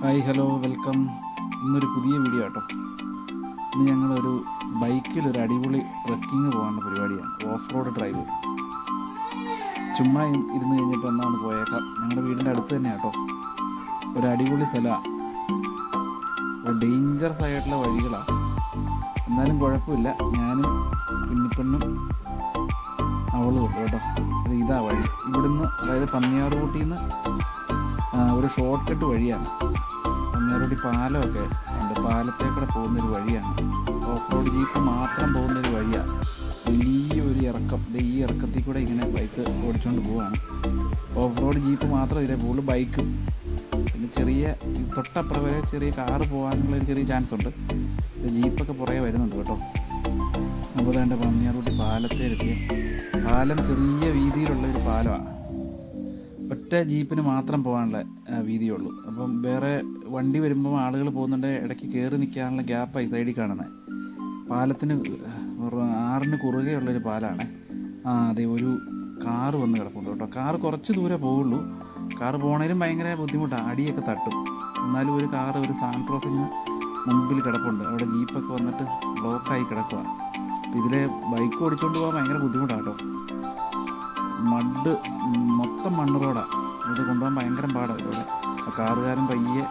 Hi hello welcome. ഇന്നൊരു പുതിയ video കേട്ടോ. ഇന്ന് ഞങ്ങളൊരു ബൈക്കിലൊരു അടിപൊളി ട്രക്കിങ് പോകാനുള്ള പരിപാടിയാണ്. Off road drive. ചുമ്മാ ഇരുന്ന് കഴിഞ്ഞപ്പോൾ എന്നാണ് പോയേക്കാം. ഞങ്ങളുടെ വീടിൻ്റെ അടുത്ത് തന്നെ കേട്ടോ. ഒരു അടിപൊളി സ്ഥലമാണ്. ഒരു ഡേഞ്ചറസ് ആയിട്ടുള്ള വഴികളാണ്, എന്നാലും കുഴപ്പമില്ല. ഞാനും കുഞ്ഞിപ്പെണ്ണും അവളും ഉണ്ട് കേട്ടോ. ഇതാ വഴി. ഇവിടുന്ന്, അതായത് പന്നിയാറുകുട്ടിയിൽ നിന്ന് ഒരു ഷോർട്ട് കട്ട് വഴിയാണ്. പന്നിയാറുകുട്ടി പാലമൊക്കെ ഉണ്ട്. പാലത്തേക്കൂടെ പോകുന്നൊരു വഴിയാണ്. ഓഫ് റോഡ് ജീപ്പ് മാത്രം പോകുന്നൊരു വഴിയാണ്. വലിയൊരു ഇറക്കം. ഈ ഇറക്കത്തിൽ കൂടെ ഇങ്ങനെ ബൈക്ക് ഓടിച്ചുകൊണ്ട് പോവുകയാണ്. ഓഫ് റോഡ് ജീപ്പ് മാത്രം ഇതിലെ പോകുള്ളൂ. ബൈക്കും പിന്നെ ചെറിയ തൊട്ടപ്പുറം വരെ ചെറിയ കാറ് പോകാനുള്ളൊരു ചെറിയ ചാൻസ് ഉണ്ട്. ജീപ്പൊക്കെ പുറകെ വരുന്നുണ്ട് കേട്ടോ. അപ്പോൾ വേണ്ട പന്നിയാറുകുട്ടി പാലത്തേലെത്തിയ പാലം ചെറിയ വീതിയിലുള്ള ഒരു പാലമാണ്. ഒറ്റ ജീപ്പിന് മാത്രം പോകാനുള്ള വീതിയുള്ളൂ. അപ്പം വേറെ വണ്ടി വരുമ്പോൾ ആളുകൾ പോകുന്നുണ്ട്, ഇടയ്ക്ക് കയറി നിൽക്കാനുള്ള ഗ്യാപ്പായി സൈഡിൽ കാണുന്നത്. പാലത്തിന് ആറിന് കുറുകെയുള്ളൊരു പാലമാണ്. അതെ, ഒരു കാറ് വന്ന് കിടപ്പുണ്ട് കേട്ടോ. കാറ് കുറച്ച് ദൂരെ പോവുള്ളൂ. കാറ് പോണേലും ഭയങ്കര ബുദ്ധിമുട്ടാണ്, അടിയൊക്കെ തട്ടും. എന്നാലും ഒരു കാറ്, ഒരു സാൻട്രോസിന് മുമ്പിൽ കിടപ്പുണ്ട്. അവിടെ ജീപ്പൊക്കെ വന്നിട്ട് ബ്ലോക്കായി കിടക്കുക. അപ്പോൾ ഇതിലെ ബൈക്ക് ഓടിച്ചുകൊണ്ട് പോകാൻ ഭയങ്കര ബുദ്ധിമുട്ടാണ് കേട്ടോ. മൊത്തം മണ്ണ് റോഡാണ്. ഇത് കൊണ്ടുപോകാൻ ഭയങ്കര പാടാണ്. ഇവിടെ കാറുകാരൻ പയ്യെ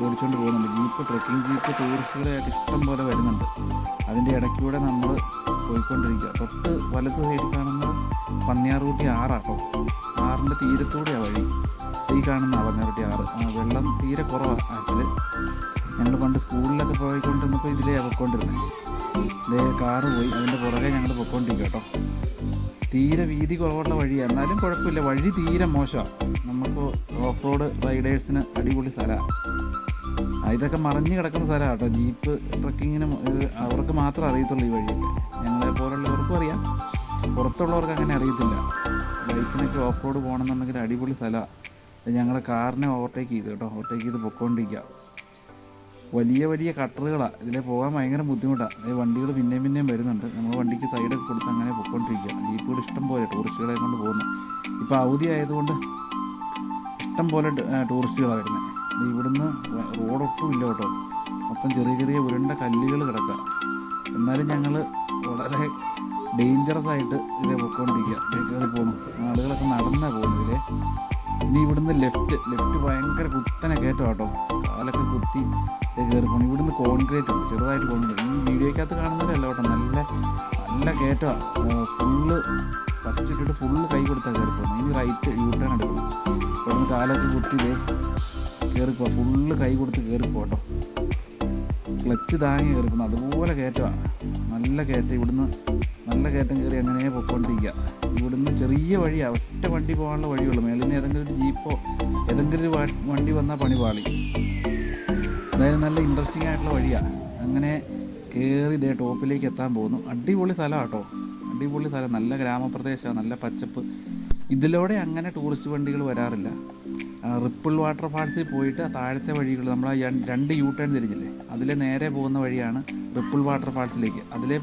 ഓടിച്ചുകൊണ്ട് പോകുന്നുണ്ട്. ജീപ്പ്, ട്രക്കിംഗ് ജീപ്പ് ടൂറിസ്റ്റുകളായിട്ട് ഇഷ്ടം പോലെ വരുന്നുണ്ട്. അതിൻ്റെ ഇടയ്ക്കൂടെ നമ്മൾ പോയിക്കൊണ്ടിരിക്കുക. തൊട്ട് വലത്ത് സൈഡിൽ കാണുന്നത് പന്നിയാറുകുട്ടി ആറാട്ടോ. ആറിൻ്റെ തീരത്തൂടെയാണ് വഴി. ഈ കാണുന്ന പന്നിയാറുകുട്ടി ആറ്. വെള്ളം തീരെ കുറവാണ്. അതിൽ ഞങ്ങൾ പണ്ട് സ്കൂളിലൊക്കെ പോയിക്കൊണ്ടിരുന്നപ്പോൾ ഇതിലേ പൊയ്ക്കൊണ്ടിരുന്നത്. ഇതേ കാറ് പോയി, അതിൻ്റെ പുറകെ ഞങ്ങൾ പൊയ്ക്കൊണ്ടിരിക്കുക കേട്ടോ. തീരെ വീതി കുറവുള്ള വഴിയാണ്, എന്നാലും കുഴപ്പമില്ല. വഴി തീരെ മോശമാണ്. നമുക്ക് ഓഫ് റോഡ് റൈഡേഴ്സിന് അടിപൊളി സ്ഥലമാണ്. ഇതൊക്കെ മറിഞ്ഞ് കിടക്കുന്ന സ്ഥലമാണ് കേട്ടോ. ജീപ്പ് ട്രക്കിങ്ങിനും അവർക്ക് മാത്രമേ അറിയത്തുള്ളൂ ഈ വഴിയൊക്കെ. ഞങ്ങളെ പോലുള്ളവർക്കും അറിയാം, പുറത്തുള്ളവർക്ക് അങ്ങനെ അറിയത്തില്ല. ബൈക്കിനൊക്കെ ഓഫ് റോഡ് പോകണമെന്നുണ്ടെങ്കിൽ അടിപൊളി സ്ഥലമാണ്. ഞങ്ങളെ കാറിനെ ഓവർടേക്ക് ചെയ്തു കേട്ടോ. ഓവർടേക്ക് ചെയ്ത് പൊയ്ക്കൊണ്ടിരിക്കുക. വലിയ വലിയ കട്ടറുകളാണ്. ഇതിലെ പോകാൻ ഭയങ്കര ബുദ്ധിമുട്ടാണ്. വണ്ടികൾ പിന്നെയും വരുന്നുണ്ട്. നമ്മൾ വണ്ടിക്ക് സൈഡൊക്കെ കൊടുത്ത് അങ്ങനെ പൊയ്ക്കൊണ്ടിരിക്കുക. ജീപ്പുകൾ ഇഷ്ടം പോലെ ടൂറിസ്റ്റുകളെ കൊണ്ട് പോകുന്നു. ഇപ്പോൾ അവധി ആയതുകൊണ്ട് ഇഷ്ടം പോലെ ടൂറിസ്റ്റുകളാണ് വരുന്നത്. ഇവിടുന്ന് റോഡൊട്ടും ഇല്ല കേട്ടോ. മൊത്തം ചെറിയ ചെറിയ ഉരുണ്ട കല്ലുകൾ കിടക്കുക. എന്നാലും ഞങ്ങൾ വളരെ ഡേഞ്ചറസ് ആയിട്ട് ഇതിലെ പൊയ്ക്കൊണ്ടിരിക്കുക. കയറി പോകുന്നു. ആളുകളൊക്കെ നടന്നാണ് പോകുന്നത് ഇതിലെ. ഇനി ഇവിടുന്ന് ലെഫ്റ്റ് ഭയങ്കര കുത്തനെ കയറ്റം കേട്ടോ. കാലൊക്കെ കുത്തി കയറി പോകണം. ഇവിടുന്ന് കോൺക്രീറ്റ് ഉണ്ട്, ചെറുതായിട്ട് കോൺക്രീറ്റ്. ഈ വീഡിയോയ്ക്കകത്ത് കാണുന്നതല്ല കേട്ടോ. നല്ല കയറ്റമാണ്. ഫുള്ള് ഫസ്റ്റ് ഇട്ടിട്ട് ഫുള്ള് കൈ കൊടുത്താൽ കയറി പോകുന്നത്. ഇനി റൈറ്റ് യൂ ടേൺ എടുക്കണം. ഇവിടുന്ന് കാലൊക്കെ കുത്തി കയറിപ്പോ. ഫുള്ള് കൈ കൊടുത്ത് കയറിപ്പോട്ടോ. ക്ലച്ച് താങ്ങി കയറിപ്പോകുന്നു. അതുപോലെ കയറ്റമാണ്. നല്ല കയറ്റം. ഇവിടുന്ന് നല്ല കയറ്റം കയറി അങ്ങനെ പൊയ്ക്കൊണ്ടിരിക്കുക. ഇവിടുന്ന് ചെറിയ വഴിയാണ്, ഒറ്റ വണ്ടി പോകാനുള്ള വഴിയുള്ളൂ. മേളിൽ നിന്ന് ഏതെങ്കിലും ഒരു ജീപ്പോ ഏതെങ്കിലും ഒരു വണ്ടി വന്നാൽ പണി പാളി. അതായത് നല്ല ഇൻട്രസ്റ്റിംഗ് ആയിട്ടുള്ള വഴിയാണ്. അങ്ങനെ കയറി ഇതേ ടോപ്പിലേക്ക് എത്താൻ പോകുന്നു. അടിപൊളി സ്ഥലമാണ് കേട്ടോ. അടിപൊളി സ്ഥലം. നല്ല ഗ്രാമപ്രദേശമാണ്, നല്ല പച്ചപ്പ്. ഇതിലൂടെ അങ്ങനെ ടൂറിസ്റ്റ് വണ്ടികൾ വരാറില്ല. റിപ്പിൾ വാട്ടർഫാൾസിൽ പോയിട്ട് താഴത്തെ വഴികൾ, നമ്മൾ രണ്ട് യൂ ടേൺ തിരിഞ്ഞില്ലേ, അതിലെ നേരെ പോകുന്ന വഴിയാണ് റിപ്പിൾ വാട്ടർഫാൾസിലേക്ക്. അതിലെ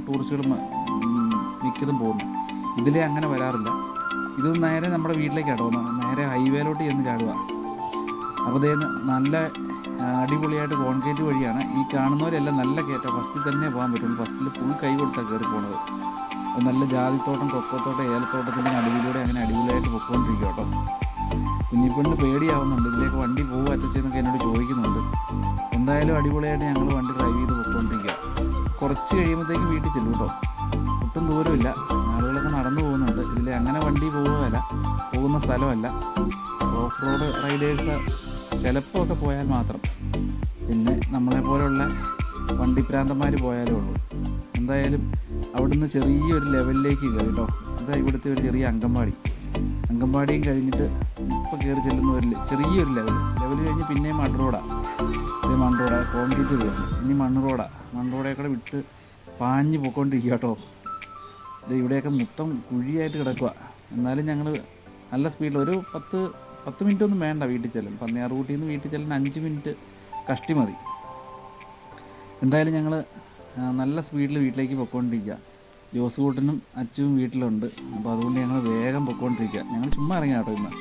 ടൂറിസ്റ്റുകൾ മിക്കതും പോകുന്നു. ഇതിലെ അങ്ങനെ വരാറില്ല. ഇത് നേരെ നമ്മുടെ വീട്ടിലേക്കാണ് പോകുന്നത്. നേരെ ഹൈവേയിലോട്ട് ചെന്ന് ചാടുക. അപ്പോൾ ഇതേ നല്ല അടിപൊളിയായിട്ട് കോൺക്രീറ്റ് വഴിയാണ്. ഈ കാണുന്നവരെല്ലാം നല്ല കയറ്റം. ഫസ്റ്റിൽ തന്നെ പോകാൻ പറ്റുള്ളൂ. ഫസ്റ്റിൽ ഫുൾ കൈ കൊടുത്താണ് കയറി പോകുന്നത്. നല്ല ജാതിത്തോട്ടം, കൊക്കത്തോട്ടം, ഏലത്തോട്ടത്തിൻ്റെ നടുവിലൂടെ അങ്ങനെ അടിപൊളിയായിട്ട് പൊയ്ക്കൊണ്ടിരിക്കുക കേട്ടോ. കുഞ്ഞിപ്പെണ്ണ് പേടിയാവുന്നുണ്ട്. ഇതിലേക്ക് വണ്ടി പോകുക അച്ഛച്ചെന്നൊക്കെ എന്നോട് ചോദിക്കുന്നുണ്ട്. എന്തായാലും അടിപൊളിയായിട്ട് ഞങ്ങൾ വണ്ടി ഡ്രൈവ് ചെയ്ത് പൊയ്ക്കൊണ്ടിരിക്കുക. കുറച്ച് കഴിയുമ്പോഴത്തേക്ക് വീട്ടിൽ ചെല്ലും കേട്ടോ. ഒട്ടും ദൂരമില്ല. ആളുകളൊക്കെ നടന്നു പോകുന്നുണ്ട്. ഇതിൽ അങ്ങനെ വണ്ടി പോകുന്ന സ്ഥലമല്ല. ഓഫ് റോഡ് റൈഡേഴ്സ് ചിലപ്പോൾ ഒക്കെ പോയാൽ മാത്രം. പിന്നെ നമ്മളെപ്പോലുള്ള വണ്ടിപ്രാന്തന്മാർ പോയാലേ ഉള്ളൂ. എന്തായാലും അവിടുന്ന് ചെറിയൊരു ലെവലിലേക്ക് കയറി കേട്ടോ. ഇതാ ഇവിടുത്തെ ഒരു ചെറിയ അങ്കമ്പാടിയും കഴിഞ്ഞിട്ട് ഇപ്പോൾ കയറി ചെല്ലുന്ന ഒരു ചെറിയൊരു ലെവൽ കഴിഞ്ഞ് പിന്നെയും മണ്ണ് റോഡാണ്. ഇത് മണ്ണ് റോഡാണ്, കോൺക്രീറ്റ് തീർന്നു. ഇനി മണ്ണ് റോഡൊക്കെ വിട്ട് പാഞ്ഞ് പോയിക്കൊണ്ടിരിക്കുക കേട്ടോ. ഇത് ഇവിടെയൊക്കെ മൊത്തം കുഴിയായിട്ട് കിടക്കുക. എന്നാലും ഞങ്ങൾ നല്ല സ്പീഡിൽ ഒരു 10 മിനിറ്റ് ഒന്നും വേണ്ട വീട്ടിൽ ചെല്ലാൻ. പന്നിയാറുകുട്ടിയിൽ നിന്ന് വീട്ടിൽ ചെല്ലാൻ 5 മിനിറ്റ് കഷ്ടി മതി. എന്തായാലും ഞങ്ങൾ നല്ല സ്പീഡിൽ വീട്ടിലേക്ക് പൊയ്ക്കൊണ്ടിരിക്കുക. ജോസ് കൂട്ടനും അച്ചുവും വീട്ടിലുണ്ട്. അപ്പോൾ അതുകൊണ്ട് ഞങ്ങൾ വേഗം പൊയ്ക്കൊണ്ടിരിക്കുക. ഞങ്ങൾ ചുമ്മാ ഇറങ്ങിയ കേട്ടോ ഇന്ന്.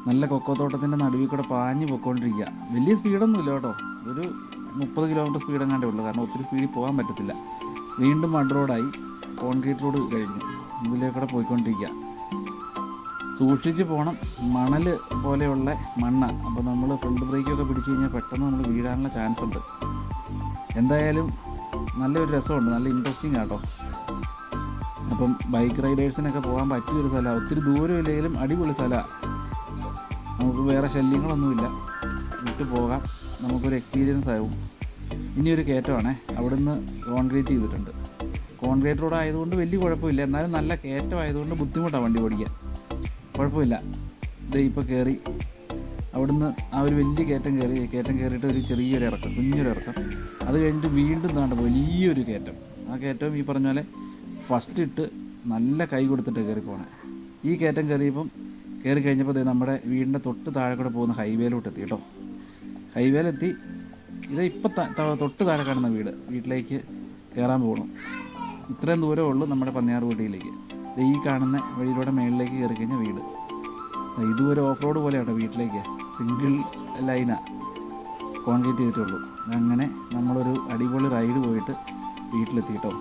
നല്ല കൊക്കോത്തോട്ടത്തിൻ്റെ നടുവിൽ കൂടെ പാഞ്ഞ് പൊയ്ക്കൊണ്ടിരിക്കുക. വലിയ സ്പീഡൊന്നുമില്ല കേട്ടോ, ഒരു 30 കിലോമീറ്റർ സ്പീഡ് എങ്ങാണ്ടേ ഉള്ളൂ, കാരണം ഒത്തിരി സ്പീഡിൽ പോകാൻ പറ്റത്തില്ല. വീണ്ടും മഡ് റോഡായി, കോൺക്രീറ്റ് റോഡ് കഴിഞ്ഞു, ഇതിലേക്കൂടെ പോയിക്കൊണ്ടിരിക്കുക. സൂക്ഷിച്ച് പോകണം, മണൽ പോലെയുള്ള മണ്ണാണ്. അപ്പോൾ നമ്മൾ ഫ്രണ്ട് ബ്രേക്കൊക്കെ പിടിച്ച് കഴിഞ്ഞാൽ പെട്ടെന്ന് നമ്മൾ വീഴാനുള്ള ചാൻസ് ഉണ്ട്. എന്തായാലും നല്ലൊരു രസമുണ്ട്, നല്ല ഇൻട്രസ്റ്റിംഗ് ആട്ടോ. അപ്പം ബൈക്ക് റൈഡേഴ്സിനൊക്കെ പോകാൻ പറ്റിയൊരു സ്ഥലമാണ്, ഒത്തിരി ദൂരം ഇല്ലെങ്കിലും അടിപൊളി സ്ഥലമാണ്. നമുക്ക് വേറെ ശല്യങ്ങളൊന്നുമില്ല, വിട്ട് പോകാം, നമുക്കൊരു എക്സ്പീരിയൻസ് ആവും. ഇനിയൊരു കയറ്റമാണേ, അവിടുന്ന് കോൺക്രീറ്റ് ചെയ്തിട്ടുണ്ട്. കോൺക്രീറ്റ് റോഡ് ആയതുകൊണ്ട് വലിയ കുഴപ്പമില്ല, എന്നാലും നല്ല കയറ്റമായതുകൊണ്ട് ബുദ്ധിമുട്ടാണ് വണ്ടി ഓടിക്കാൻ. കുഴപ്പമില്ല. ഇത് ഇപ്പോൾ കയറി അവിടുന്ന് ആ ഒരു വലിയ കയറ്റം കയറിയിട്ട് ഒരു ചെറിയൊരു ഇറക്കം, കുഞ്ഞൊരു ഇറക്കം, അത് കഴിഞ്ഞിട്ട് വീണ്ടും താണ്ട വലിയൊരു കയറ്റം. ആ കയറ്റം ഈ പറഞ്ഞ പോലെ ഫസ്റ്റ് ഇട്ട് നല്ല കൈ കൊടുത്തിട്ട് കയറി പോകണേ. ഈ കയറ്റം കയറി കഴിഞ്ഞപ്പോൾ നമ്മുടെ വീടിൻ്റെ തൊട്ട് താഴെ കൂടെ പോകുന്ന ഹൈവേയിലോട്ട് എത്തി കേട്ടോ. ഹൈവേയിലെത്തി, ഇത് ഇപ്പം തൊട്ട് താഴെ കാണുന്ന വീട്ടിലേക്ക് കയറാൻ പോകണം. ഇത്രയും ദൂരമേ ഉള്ളൂ നമ്മുടെ പന്നിയാർകുട്ടിയിലേക്ക്. ഈ കാണുന്ന വഴിയിലൂടെ മേളിലേക്ക് കയറി കഴിഞ്ഞാൽ വീട്. ഇതുവരെ ഓഫ് റോഡ് പോലെയാണ് വീട്ടിലേക്ക്, സിംഗിൾ ലൈനാണ് കോൺക്രീറ്റ് ചെയ്തിട്ടുള്ളൂ. അങ്ങനെ നമ്മളൊരു അടിപൊളി റൈഡ് പോയിട്ട് വീട്ടിലെത്തി കേട്ടോ.